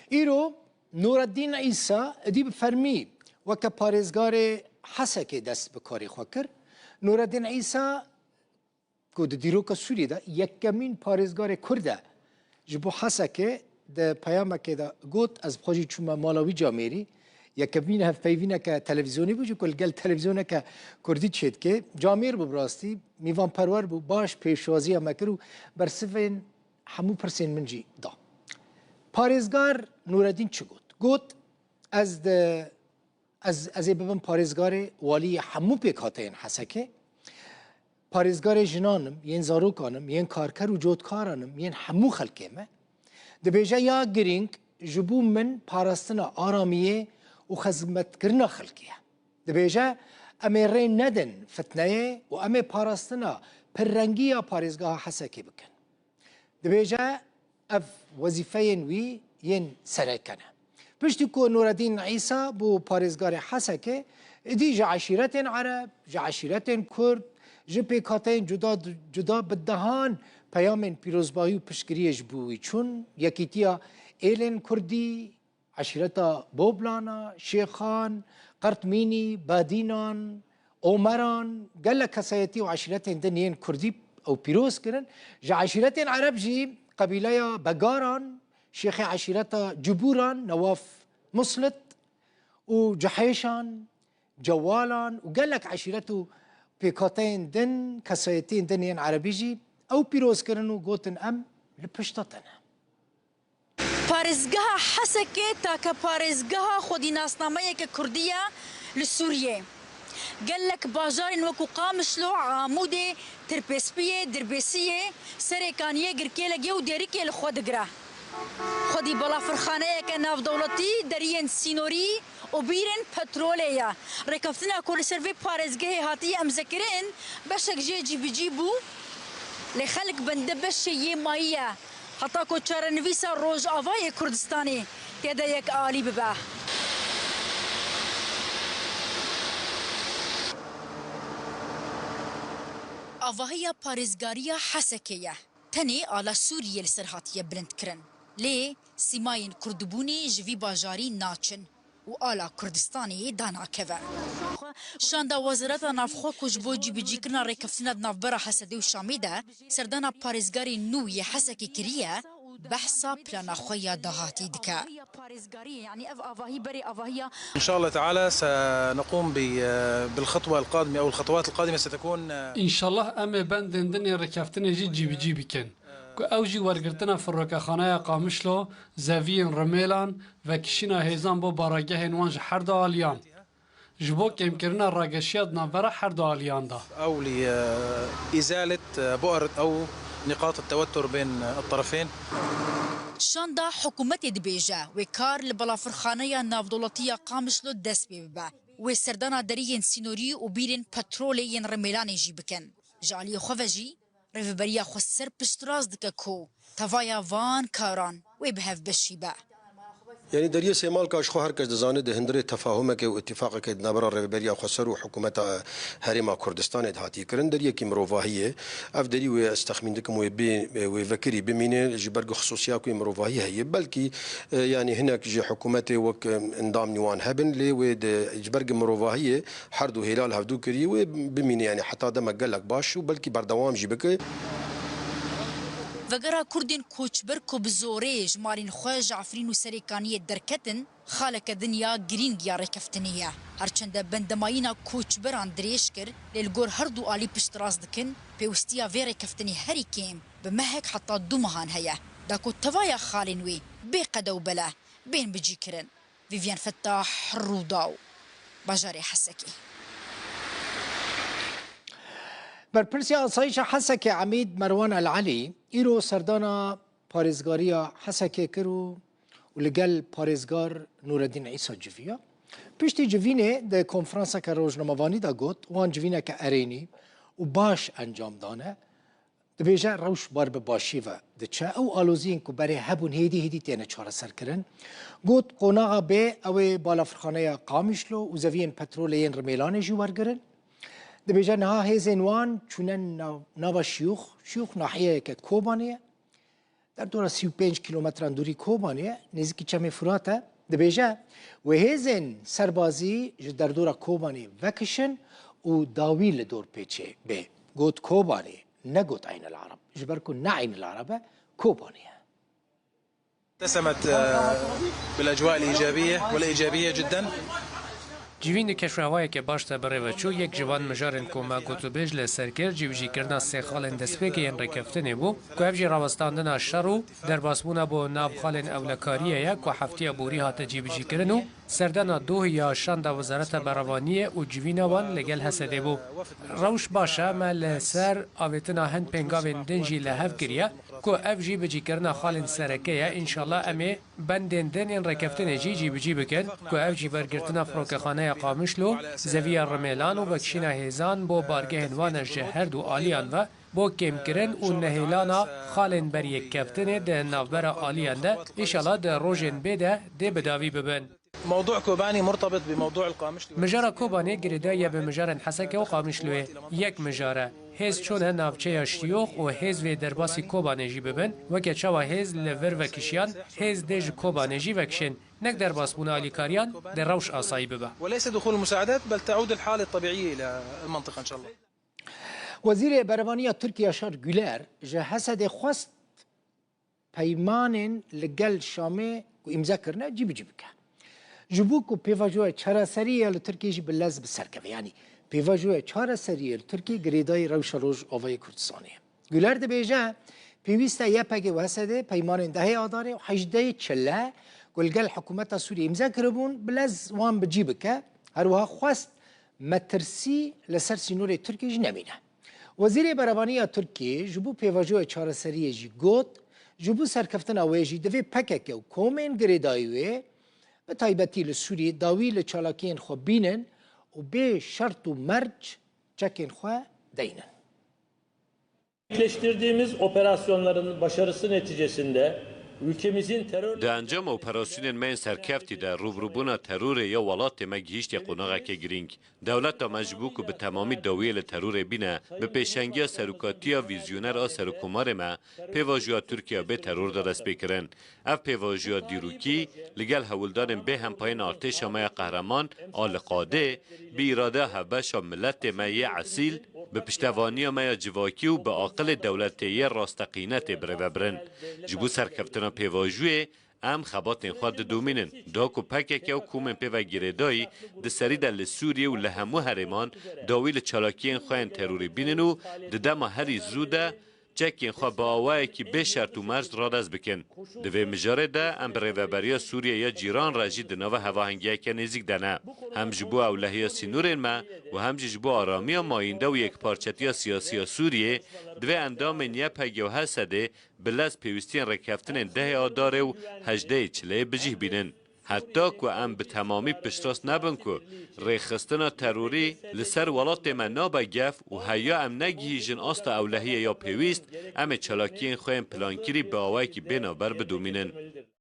ایرو نور الدین عیسی دی بفرمی وک پارێزگار حەسەکێ دەست بە کاری خۆ کرد. نور الدین عیسی کو د دیروکا سوریدا یەکەمین پارێزگارێ کوردە ji bo Hesekê di peyamekê de got ez bixwe jî çûme mala wî camêrî yekemîn hevpeyvîneke televizyonî bû ji ku li gel televizyoneke Kurdî çêdikê camêr bû bi rastî mîvanperwer bû baş pêşwaziya me kir û bersivên hemû pirsên min jî da. Parêzgar Nureddîn çi got? Got ez ê bibim parêzgarê waliyê hemû pêkhateyên Hesekê, parêzgarê jinan im, yên zarokan im, yên karker û cotkaran im, yên hemû xelkê me. Dibêje ya girîng ji bo min parastina aramiyê û xizmetkirina xelkê ye. Dibêje em ê rê nedin fitneyê û em ê parastina pirrengiya parêzgeha Hesekê bikin. Dibêje ev wezîfeyên wî yên sereke ne. Piştî ku Nureddîn İsa bû parêzgarê Hesekê dî ji eşîretên Ereb, ji eşîretên Kurd, ji pêkhateyên cuda bi dehan peyamên pîrozbahî û piştgiriyê ji bo wî çûn, yekîtiya êlên Kurdî, eşîreta Boblana, Şêxan, Qertmînî, Badînan, Omeran, gelek kesayetî û eşîretên din yên Kurdî ew pîroz kirin. Ji eşîretên Ereb jî qebîleya Begaran, şêxê eşîreta Cibûran, Newaf Muslit û Cihêşan, Cewalan û gelek eşîret û pêkhateyên din, kesayetên din yên Erebî jî ew pîroz kirin û gotin em li pişta te ne. Parêzgeha Hesekê take parêzgeha xwedînasnameyeke Kurdî ye li Sûriyê. Gelek bajarên wekû Qamişlo, Amûdê, Tirpêspiyê, Dirbêsiyê, Serêkaniyê, Girkêlekê û Dêrikê li xwe digire. Xwedî balafirxaneyeke navdewletî deriyên Sînorî û bîrên petrolê ye. Rêkeftina ku li ser vê parêzgehê hatiye emzekirin beşek jê cîbicî bû lê xelk bende beşê yê mayî ye. Heta ku çarenivîsa Rojavayê Kurdistanê têde yek alî bibe. Avahiya parêzgariya Hesekê ye. Tenê ala Sûriyê li ser hatiye bilindkirin. Lê sîmayên Kurdbûnê ji vî bajarî naçin û ala Kurdistanê danakeve. Şanda Wezareta Navxwe ku ji bo cîbicîkirina rêkeftina di navbera Hesedê û Şamê de serdana parêzgarê nû yê Hesekê kiriye, behsa plana xwe ya dahatî dike. إن شاء الله تعالى سنقوم بالخطوة القادمة أو الخطوات القادمة ستكون إن شاء الله أمي بندن دنيا ركفتنا جي بكن أو جي ورقرتنا في الركخانة قامشلو زافين رميلان وكشينا هيزان بو باراجه وانج حرد آليان جبو كيمكرنا الراقشيات نافرة حرد آليان دا أو لإزالة بؤر أو نقاط التوتر بين الطرفين. شاندا حکومت دبیجه و کار لبلافرخانه نافدولتیه قامشلو دست ببه و سردانا دریین سینوری و بیرین پترولی رمیلانی جی بکن. جالی خوفجی رفبریا خسر پشتراز دکه کو توایا وان کاران و بهف بشیبه. يعني دريه سيمال كاش خو هركز دزانه ده هندري تفاهمك واتفاقك نبر ريبريا خسر وحكومه هريما كردستان هاتي كرن دريه كي مروفاهيه اف دري واستخمندكم وفكري بمين جبرق خصوصيه كي مروفاهيه هي بلكي يعني هناك جي حكومتي وك اندام نيوان هبن لي ود جبرق مروفاهيه حردو هلال هفدو كري وبمين يعني حتى دم قالك باش وبلكي بردوام جيبك وگرا کردین کوچبر کو بزوری جمارین خواه جعفرین و سریکانی درکتن خالک دنیا گرینگ یا رکفتنیه هرچند بندمایینا کوچبران دریش کر لیلگور هر دو آلی پشتراز دکن پیوستیا وی رکفتنی هری کیم بمهک حتی دو مهان هیا داکو توایا خالنوی بی قدو بلا بین بجی کرن ویویان فتاح روداو باجاری حسکی برپرسی آسایش حسک عمید مروان العلی ایرو سردانا پارێزگاریya Hesekê kir û li gel parêzgar Nureddîn İsa civiya. Piştî civînê di konferanseke rojnamevanî de got wan civîneke erênî û baş encam dane dibêje rewş bar bi başî ve diçe ew aloziyên ku berê hebûn hêdî têne çareserkirin. Got qonaxa bê ew ê balafirxaneya Qamişlo û zeviyên petrolê yên Rmêlanê jî wergirin. Dibêje niha hêzên wan çûne nava şiyûx nahiyeyeke Kobanê ye. در دور 35 کیلومتران دوری کوبانیه نزدیکی چم فراته دبیجه و هیزن سربازی در دور کوبانی وکشن و داوی لدور پیچه به گوت کوبانی نقوت عين العرب جبركم نعين العرب كوبانية اتسمت بالأجواء الإيجابية والإيجابية جدا جیوین کشورهای که باشته بره و چو یک جوان مجارن کوما گوتوبیج لسرکر جیوجی کردن سه خالن دسپیک این رکفتنی بو که افجی راوستاندن شرو در باسمونه بو ناب خالن اولکاریه یک و هفته بوری هات جیوجی کردنو سردن دوه یا شاند وزارت بروانیه و جیوین وان لگل حسده بو روش باشه مل سر آویتنا هند پنگاوین دنجی لحف گریه که افجی بجی کردن خالن سرکیه انشالله امی بندن دن این رکفتن جی بجی بکن که افجی برگرتنا فروکخانه قامشلو زوی رمیلان و بکشین هیزان بو بارگه هنوان جهرد و آلیان و بو کم کرن و نهیلانا خالن بر یک کفتن ده نوبر آلیان ده ایشالا ده روژن بده ده بداوی ببن موضوع كوباني مرتبط بموضوع القامشلو مجارة كوباني گریدایه به مجارن حسکه و قامشلوه یک مجاره هیز چونه نافچه شیوخ و هیز و درباسی کوبانه جی ببن وکه چاوا هیز لور وکشیان هیز دیج کوبانه جی وکشن نک درباس بونا آلیکاریان در روش آسایی ببه وليس دخول المساعدات بل تعود الحالة الطبيعية إلى المنطقة إن شاء الله وزير برلمانية تركيا شار جولر جهسد خواست پیمان لگل شامه و امضا کرنه جیب که جبوك و پیواجوه چهار سریه لترکیه جی بلز بسرکه یعنی پیواجوه چهار سریه لترکیه گریدای روش روش آوای کردستانیه گولر ده بیجه پیوسته یه پگه وحسده پیمان دهه آداره و 18 چله گلگل حکومت سوریه امضا کربون بلز وان بجیب که هروها خواست مترسی لسر سینور ترکیه جی نمینه وزیر برابانی ترکیه جبو پیواجوه چهار سریه جی گوت جبو سرکفتن آوای جی دوی پکه که و کومین گریدایوه به تایبەتی لە سووری داوی لە چالاکیên xwe bînin û bê şert û merc çekên xwe deynin. Gerçekleştirdiğimiz operasyonların başarısı neticesinde ülkemizin terör... ده انجام اپراسیون من سرکفتی در روبروبونا ترور یا ولات ما گیشت قناغه که گرینگ دولت مجبور که به تمامی داویل ترور بینه به پیشنگی سروکاتی ویزیونر آ سرکومار ما پیواجویا ترکیه به ترور دست بکرن اف پیواجویا دیروکی لگل هولدان به هم پایین ارتش ما قهرمان آل قاده بی اراده هبش ملت ما ی اصیل به پشتوانی ما جواکی و به عاقل دولتی راستقینت بره برن جبو سرکفتنا پیواجوی ام خباتن خود دومینن داکو پکه که و کومن پیو گیردایی ده سری در سوریه و لهمو هرمان داویل چالاکین خواهن تروری بینن و ده دم هری زوده چکین خواه با آوائه که به شرط و مرز را دست بکن. دوی مجاره ده ام بریوبریا سوریه یا جیران راجی دناو هواهنگیه که نزیک دنه. هم جبو اولهی سینورین ما و هم جبو آرامی ماینده و یک پارچتی سیاسی سوریه دوی اندام نیه پگیو هسته بلز پیوستین رکفتن ده آداره و 18 چله بجیه بینن. حتی که ام به تمامی پشتراست نبن که ریخستنا تروری لسر ولات من نابا گف و هیا ام نگیجن آستا اولهیه یا پیویست ام چلاکین خویم پلانکیری به آوائی که بینابر بدومینن.